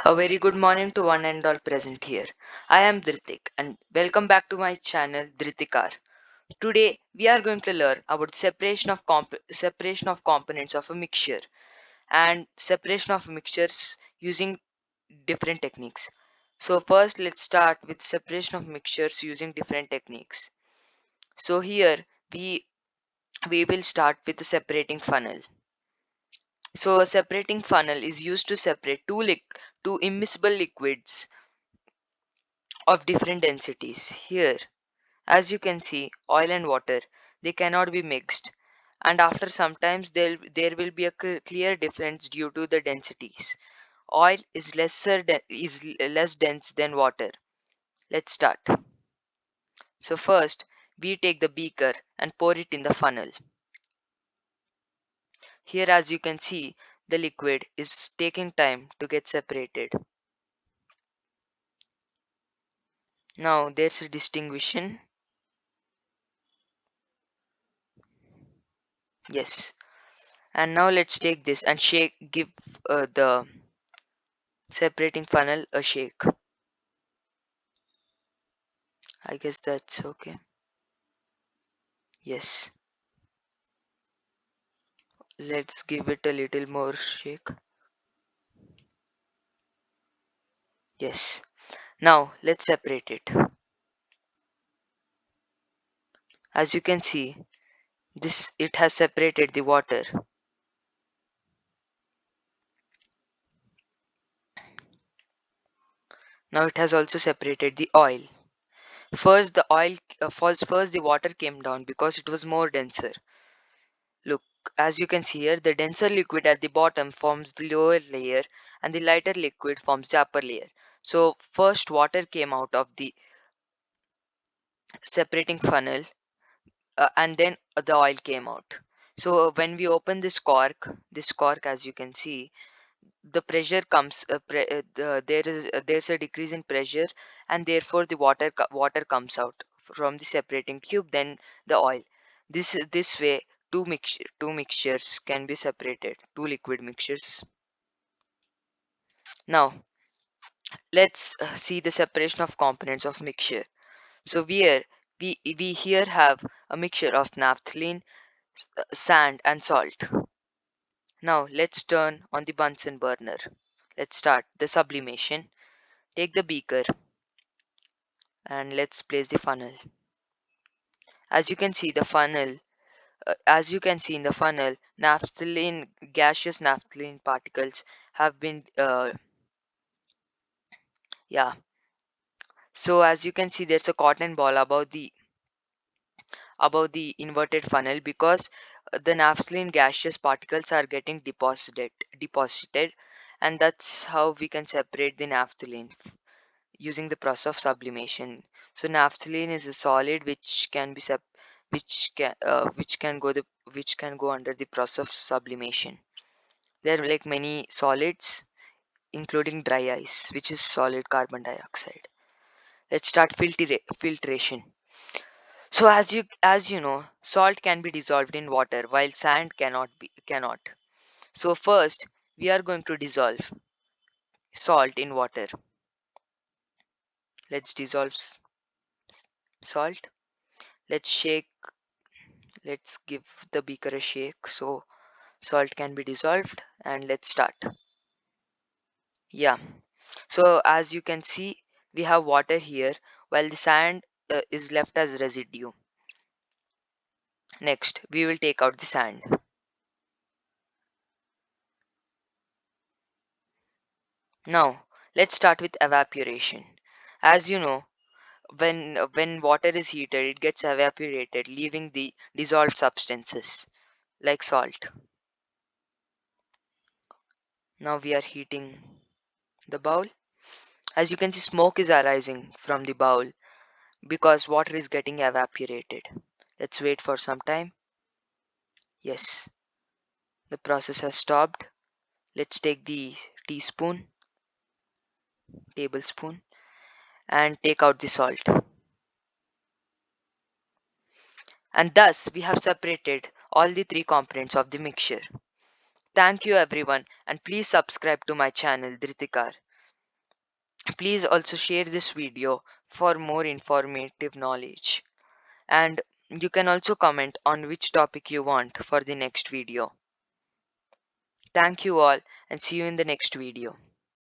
A very good morning to one and all present here. I am Dhritik and welcome back to my channel Dhritikar. Today we are going to learn about separation of components of a mixture and separation of mixtures using different techniques. So first let's start with separation of mixtures using different techniques. So here we will start with the separating funnel. So a separating funnel is used to separate two immiscible liquids of different densities. Here, as you can see, oil and water, they cannot be mixed. And after sometimes there will be a clear difference due to the densities. Oil is less dense than water. Let's start. So first, we take the beaker and pour it in the funnel. Here, as you can see, the liquid is taking time to get separated. Now, there's a distinction. Yes. And now let's take this and give the separating funnel a shake. I guess that's okay. Yes. Let's give it a little more shake. Yes. Now let's separate it. As you can see, this it has separated the water. Now it has also separated the oil. First the water came down because it was more denser. Look, as you can see here, the denser liquid at the bottom forms the lower layer and the lighter liquid forms the upper layer. So first water came out of the separating funnel and then the oil came out. So when we open this cork as you can see, the pressure comes there's a decrease in pressure and therefore the water comes out from the separating tube, then the oil. This way two mixtures can be separated, two liquid mixtures. Now let's see the separation of components of mixture. So we here have a mixture of naphthalene, sand and salt. Now let's turn on the Bunsen burner. Let's start the sublimation. Take the beaker and let's place the funnel. As you can see the funnel, as you can see in the funnel, gaseous naphthalene particles have been yeah. So as you can see, there's a cotton ball above the inverted funnel because the naphthalene gaseous particles are getting deposited, and that's how we can separate the naphthalene using the process of sublimation. So naphthalene is a solid which can be which can go under the process of sublimation. There are like many solids, including dry ice, which is solid carbon dioxide. Let's start filtration. So as you know, salt can be dissolved in water while sand cannot. So first we are going to dissolve salt in water. Let's dissolve salt. Let's shake. Let's give the beaker a shake so salt can be dissolved, and let's start. Yeah. So as you can see, we have water here while the sand is left as residue. Next, we will take out the sand. Now, let's start with evaporation. As you know, when water is heated, it gets evaporated, leaving the dissolved substances like salt. Now we are heating the bowl. As you can see, smoke is arising from the bowl because water is getting evaporated. Let's wait for some time. Yes, the process has stopped. Let's take the teaspoon, tablespoon, and take out the salt. And thus we have separated all the three components of the mixture. Thank you everyone, and please subscribe to my channel Dhritikar. Please also share this video for more informative knowledge. And you can also comment on which topic you want for the next video. Thank you all and see you in the next video.